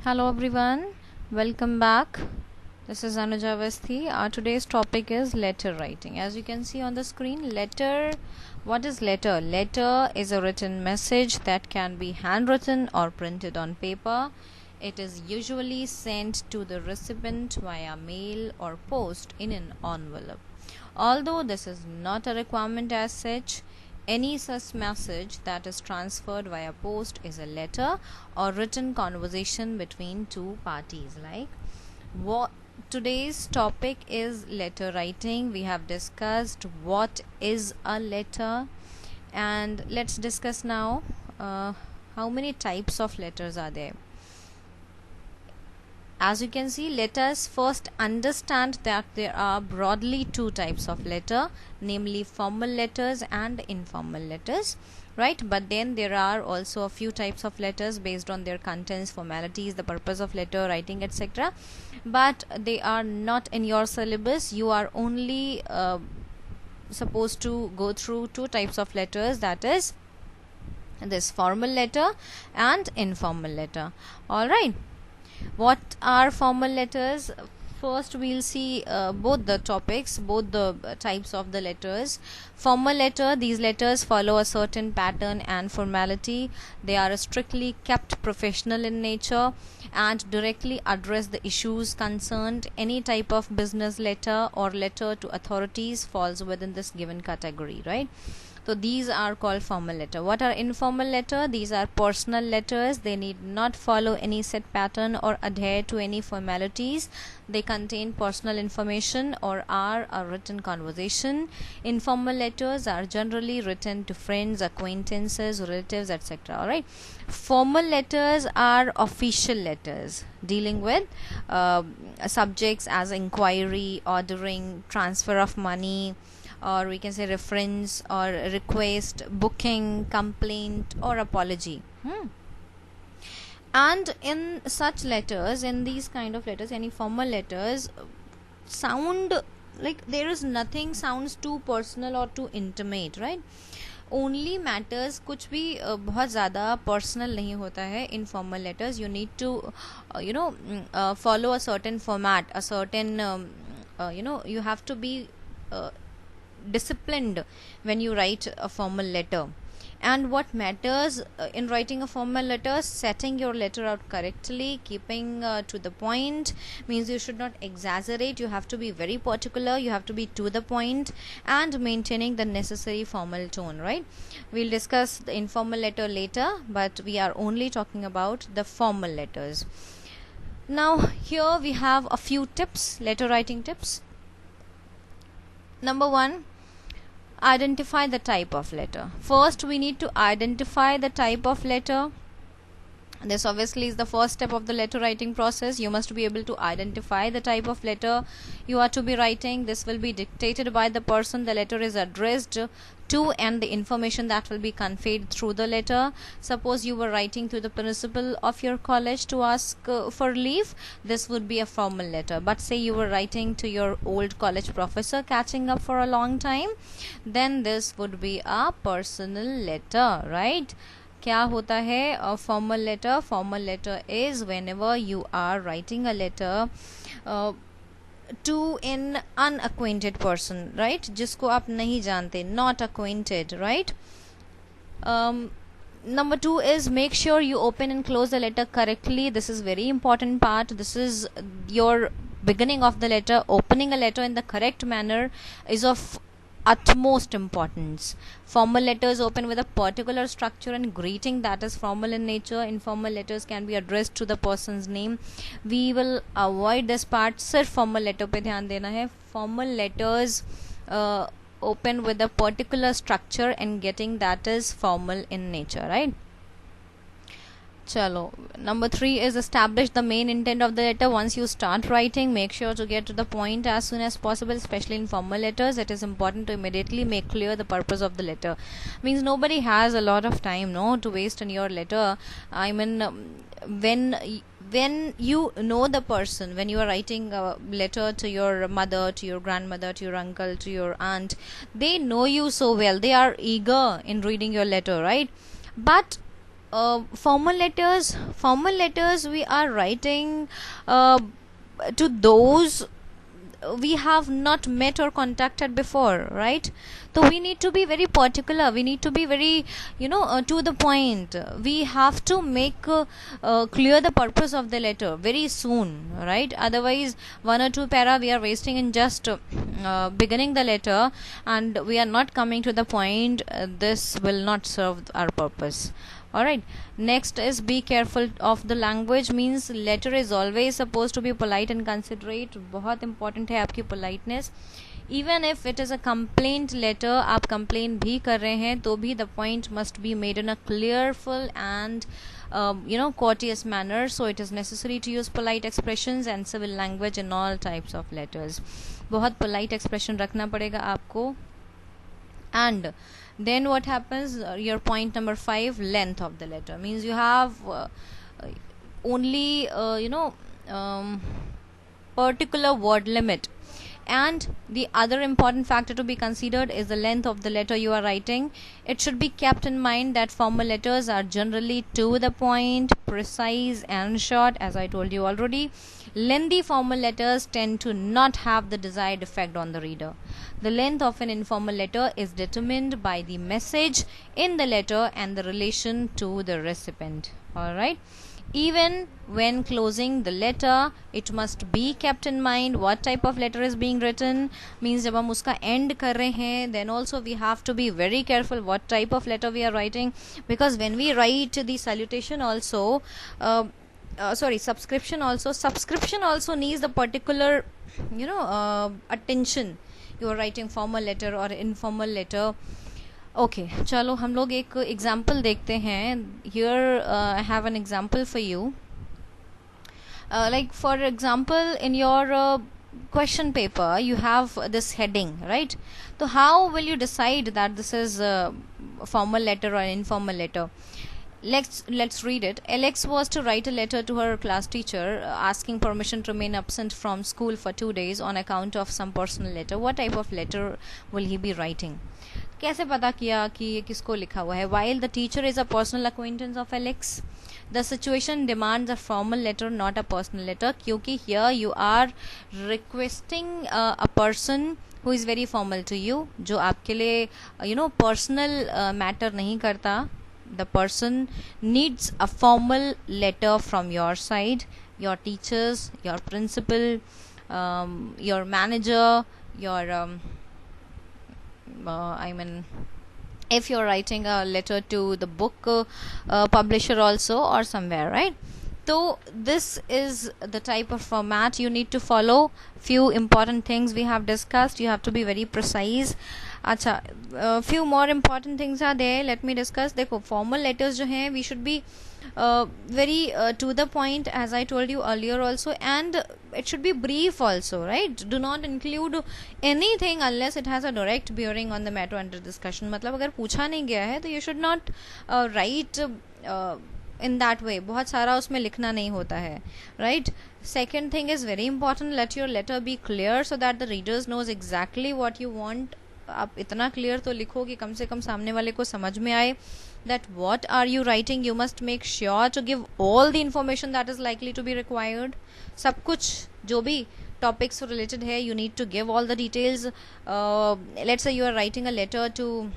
Hello everyone, welcome back. This is Anuja Avasthi. Our today's topic is letter writing. As you can see on the screen, what is letter? Letter is a written message that can be handwritten or printed on paper. It is usually sent to the recipient via mail or post in an envelope. Although this is not a requirement as such, any such message that is transferred via post is a letter or written conversation between two parties. Like what today's topic is letter writing. We have discussed what is a letter, and let's discuss now how many types of letters are there. As you can see, let us first understand that there are broadly two types of letter, namely formal letters and informal letters, right? But then there are also a few types of letters based on their contents, formalities, the purpose of letter writing, etc. But they are not in your syllabus. You are only supposed to go through two types of letters, that is this formal letter and informal letter. All right. What are formal letters? First we'll see both the types of the letters. Formal letter, these letters follow a certain pattern and formality. They are strictly kept professional in nature and directly address the issues concerned. Any type of business letter or letter to authorities falls within this given category, right? So these are called formal letter. What are informal letter? These are personal letters. They need not follow any set pattern or adhere to any formalities. They contain personal information or are a written conversation. Informal letters are generally written to friends, acquaintances, relatives, etc. Alright. Formal letters are official letters dealing with subjects as inquiry, ordering, transfer of money, or we can say reference or request, booking, complaint, or apology. And in such letters, in these kind of letters, any formal letters sound like there is nothing sounds too personal or too intimate, right? Only matters कुछ भी बहुत ज़्यादा personal नहीं होता है in formal letters. You need to follow a certain format, a certain you have to be disciplined when you write a formal letter. And what matters in writing a formal letter, setting your letter out correctly, keeping to the point, means you should not exaggerate. You have to be very particular, you have to be to the point, and maintaining the necessary formal tone, right? We'll discuss the informal letter later, but we are only talking about the formal letters. Now here we have a few tips, letter writing tips. Number 1, identify the type of letter. First we need to identify the type of letter. This obviously is the first step of the letter writing process. You must be able to identify the type of letter you are to be writing. This will be dictated by the person the letter is addressed to and the information that will be conveyed through the letter. Suppose you were writing to the principal of your college to ask for leave, this would be a formal letter. But say you were writing to your old college professor catching up for a long time, then this would be a personal letter, right? क्या होता है formal letter? Formal letter is whenever you are writing a letter to an unacquainted person, right? जिसको आप नहीं जानते, not acquainted, right? Number 2 is make sure you open and close the letter correctly. This is very important part. This is your beginning of the letter. Opening a letter in the correct manner is of utmost importance. Formal letters open with a particular structure and greeting that is formal in nature. Informal letters can be addressed to the person's name. We will avoid this part. सिर्फ formal letter पे ध्यान देना है. Formal letters open with a particular structure and getting that is formal in nature, right? Chalo. Number 3 is establish the main intent of the letter. Once you start writing, make sure to get to the point as soon as possible, especially in formal letters. It is important to immediately make clear the purpose of the letter. Means nobody has a lot of time, no, to waste in your letter. I mean, when you know the person, when you are writing a letter to your mother, to your grandmother, to your uncle, to your aunt, they know you so well. They are eager in reading your letter, right? But Formal letters we are writing to those we have not met or contacted before, right? So we need to be very particular, we need to be very to the point. We have to make clear the purpose of the letter very soon, right? Otherwise one or two para we are wasting in just beginning the letter and we are not coming to the point. This will not serve our purpose. Alright, next is be careful of the language, means letter is always supposed to be polite and considerate. बहुत important है आपकी politeness. Even if it is a complaint letter, आप complain भी कर रहे हैं तो भी the point must be made in a clearful and courteous manner. So it is necessary to use polite expressions and civil language in all types of letters. बहुत polite expression रखना पड़ेगा आपको. And then what happens, your point number 5, length of the letter, means you have only particular word limit. And the other important factor to be considered is the length of the letter you are writing. It should be kept in mind that formal letters are generally to the point, precise and short, as I told you already. Lengthy formal letters tend to not have the desired effect on the reader. The length of an informal letter is determined by the message in the letter and the relation to the recipient. Alright. Even when closing the letter, it must be kept in mind what type of letter is being written. Means जब हम उसका end कर रहे हैं, then also we have to be very careful what type of letter we are writing, because when we write the salutation also, subscription also needs the particular attention. You are writing formal letter or informal letter. Okay, चलो हम लोग एक example देखते हैं. Here I have an example for you. Like for example, in your question paper you have this heading, right? So how will you decide that this is a formal letter or an informal letter? Let's read it. Alex was to write a letter to her class teacher asking permission to remain absent from school for 2 days on account of some personal letter. What type of letter will he be writing? कैसे पता किया कि ये किसको लिखा हुआ है? While the teacher is a personal acquaintance of Alex, the situation demands a formal letter, not a personal letter, क्योंकि here you are requesting a person who is very formal to you, जो आपके लिए personal matter नहीं करता. The person needs a formal letter from your side, your teachers, your principal, your manager, your if you're writing a letter to the book publisher also or somewhere, right? So this is the type of format you need to follow. Few important things we have discussed. You have to be very precise. अच्छा, few more important things are there. Let me discuss. देखो, formal letters जो हैं, we should be very to the point, as I told you earlier also, and it should be brief also, right? Do not include anything unless it has a direct bearing on the matter under discussion. मतलब अगर पूछा नहीं गया है तो you should not write in that way. बहुत सारा उसमें लिखना नहीं होता है, right? Second thing is very important. Let your letter be clear so that the readers knows exactly what you want. आप इतना क्लियर तो लिखो कि कम से कम सामने वाले को समझ में आए that what are you writing. You must make sure to give all the information that is likely to be required. सब कुछ जो भी topics related है, you need to give all the details. Let's say you are writing a letter to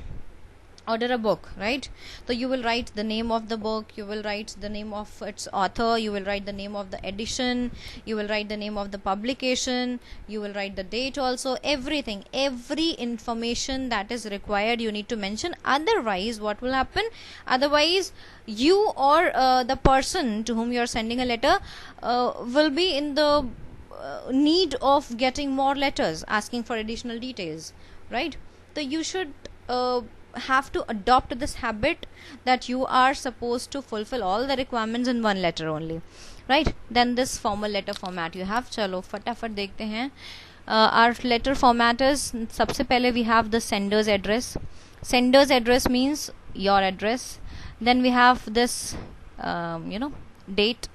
order a book, right? So you will write the name of the book, you will write the name of its author, you will write the name of the edition, you will write the name of the publication, you will write the date also. Everything, every information that is required you need to mention. Otherwise what will happen? Otherwise you or the person to whom you are sending a letter will be in the need of getting more letters asking for additional details, right? So you should have to adopt this habit that you are supposed to fulfill all the requirements in one letter only, right? Then this formal letter format you have. चलो फटाफट देखते हैं. Our letter format is, सबसे पहले we have the sender's address. Sender's address means your address. Then we have this date.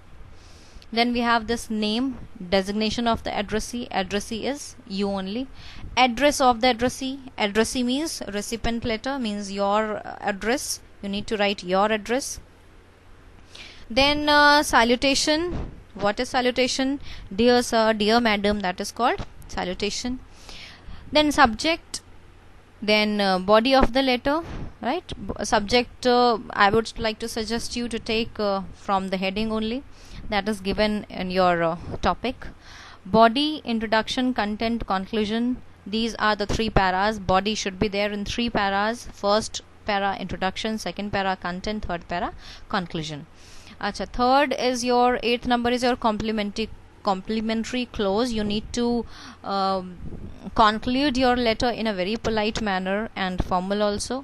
Then we have this name, designation of the addressee. Addressee is you only. Address of the addressee. Addressee means recipient letter, means your address. You need to write your address. Then salutation. What is salutation? Dear sir, dear madam, that is called salutation. Then subject, then body of the letter, right? Subject, I would like to suggest you to take from the heading only, that is given in your topic. Body, introduction, content, conclusion, these are the three paras. Body should be there in three paras. First para introduction, second para content, third para conclusion. Acha, third is your, eighth number is your complimentary clause. You need to conclude your letter in a very polite manner and formal also.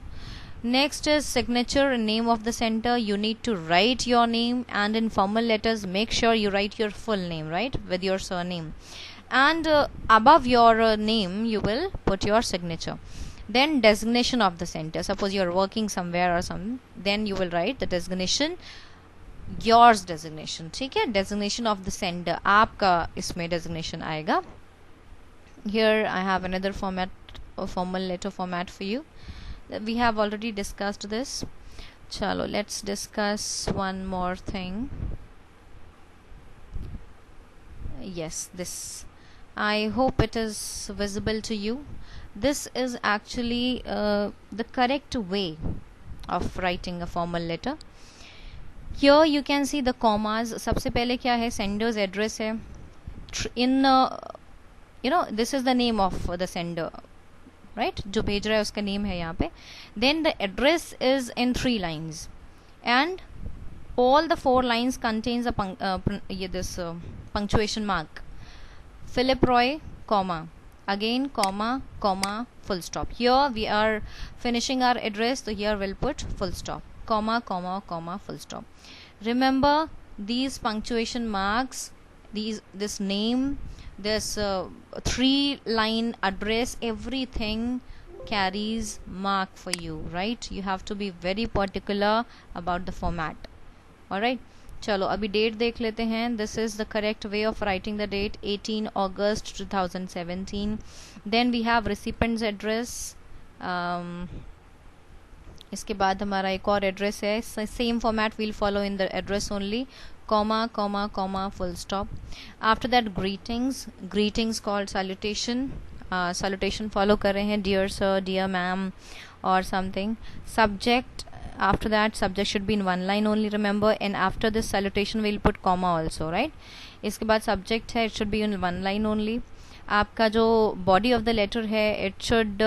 Next is signature and name of the center. You need to write your name, and in formal letters make sure you write your full name, right, with your surname, and above your name you will put your signature. Then designation of the center. Suppose you are working somewhere or something, then you will write the designation, yours designation. ठीक है, designation of the sender, आपका इसमें designation आएगा. Here I have another format, a formal letter format for you. We have already discussed this. Chalo, let's discuss one more thing. Yes, this, I hope it is visible to you. This is actually the correct way of writing a formal letter. Here you can see the commas. सबसे पहले क्या है, sender's address है. In this is the name of the sender, right? जो भेज रहा है उसका name है यहाँ पे. Then the address is in 3 lines, and all the 4 lines contains a punctuation mark. Philip Roy, comma, again comma, comma, full stop. Here we are finishing our address, so here we'll put full stop, comma, comma, comma, full stop. Remember these punctuation marks, this name, this 3-line address, everything carries mark for you, right? You have to be very particular about the format. Alright, चलो अभी date देख लेते हैं. This is the correct way of writing the date, 18 August 2017. Then we have recipients address. इसके बाद हमारा एक और एड्रेस है, same format will follow in the address only, comma comma comma full stop. After that greetings called salutation. Salutation follow कर रहे हैं, dear sir, dear ma'am और something. Subject, after that subject should be in 1 line only, remember, and after this salutation we'll put comma also, right? इसके बाद subject है, it should be in 1 line only. आपका जो body of the letter है, it should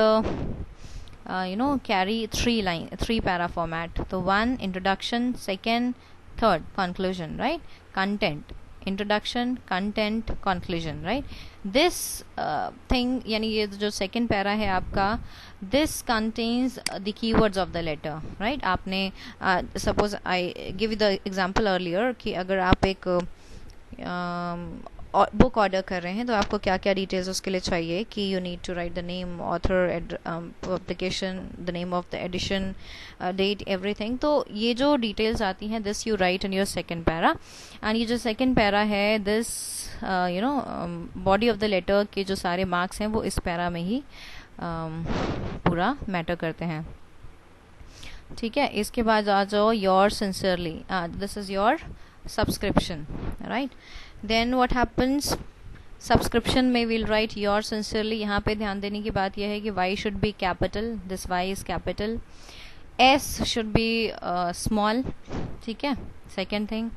carry 3 para format. So 1 introduction, 2nd, 3rd conclusion, right? Content, introduction, content, conclusion, right? This thing, यानी ये जो second para है आपका, this contains the keywords of the letter, right? आपने suppose I give you the example earlier कि अगर आप एक बुक ऑर्डर कर रहे हैं तो आपको क्या क्या डिटेल्स उसके लिए चाहिए कि you need to write the name, author, publication, the name of the edition, date, everything. तो ये जो डिटेल्स आती हैं, this you write in your second para. And ये जो सेकंड पैरा है, this body of the letter के जो सारे मार्क्स हैं वो इस पैरा में ही पूरा मैटर करते हैं. ठीक है, इसके बाद आ जाओ your sincerely. This is your subscription, right? Then what happens, subscription में we'll write yours sincerely. यहाँ पे ध्यान देने की बात यह है कि y should be capital, this y is capital, s should be small. ठीक है, second thing.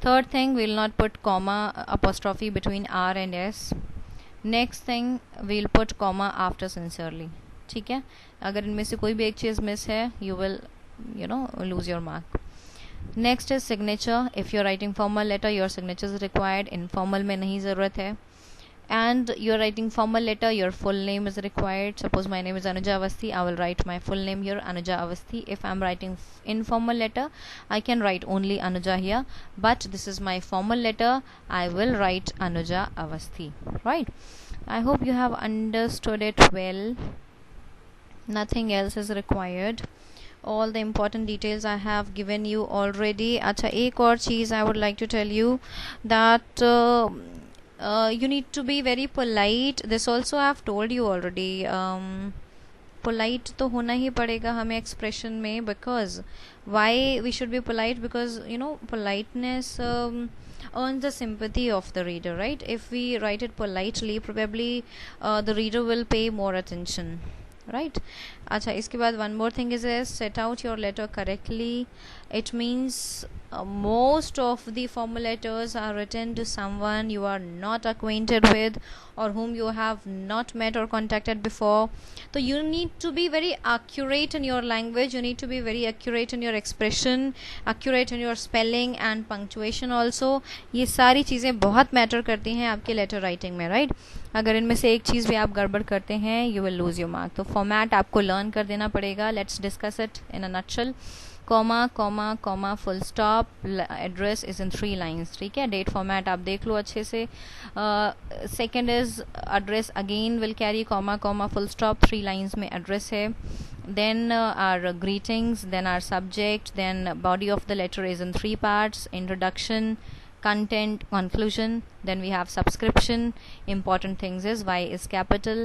Third thing, we'll not put comma apostrophe between r and s. Next thing, we'll put comma after sincerely. ठीक है, अगर इनमें से कोई भी एक चीज़ मिस है, you will lose your mark. Next is signature. If you're writing formal letter, your signature is required. Informal में नहीं ज़रूरत है. And you're writing formal letter, your full name is required. Suppose my name is Anuja Avasthi, I will write my full name here, Anuja Avasthi. If I'm writing informal letter, I can write only Anuja here, but this is my formal letter, I will write Anuja Avasthi, right? I hope you have understood it well. Nothing else is required. All the important details I have given you already. अच्छा, एक और चीज़ I would like to tell you that you need to be very polite. This also I have told you already. Polite तो होना ही पड़ेगा हमें expression में, because why we should be polite, because you know politeness earns the sympathy of the reader, right? If we write it politely, probably the reader will pay more attention, right? अच्छा, इसके बाद one more thing is set out your letter correctly. It means most of the formal letters are written to someone you are not acquainted with or whom you have not met or contacted before. So you need to be very accurate in your language, you need to be very accurate in your expression, accurate in your spelling and punctuation also. ये सारी चीज़ें बहुत matter करती हैं आपके letter writing में, right? अगर इनमें से एक चीज़ भी आप गड़बड़ करते हैं, you will lose your mark. तो फॉर्मेट आपको लर्न कर देना पड़ेगा. Let's discuss it in a nutshell. Comma comma comma full stop, address is in 3 lines. ठीक है, डेट फॉर्मेट आप देख लो अच्छे से. Second is address again will carry comma comma full stop, 3 lines में एड्रेस है. Then our greetings, then our subject, then body of the letter is in 3 parts: introduction, content, conclusion. Then we have subscription. Important things is Y is capital,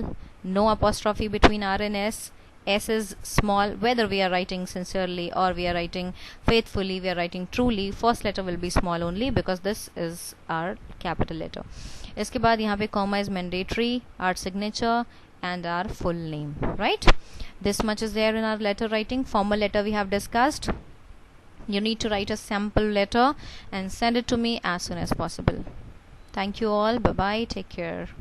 no apostrophe between R and S. S is small, whether we are writing sincerely or we are writing faithfully, we are writing truly, first letter will be small only because this is our capital letter. इसके बाद यहाँ पे comma is mandatory, our signature and our full name, right? This much is there in our letter writing. Formal letter we have discussed. You need to write a sample letter and send it to me as soon as possible. Thank you all. Bye bye. Take care.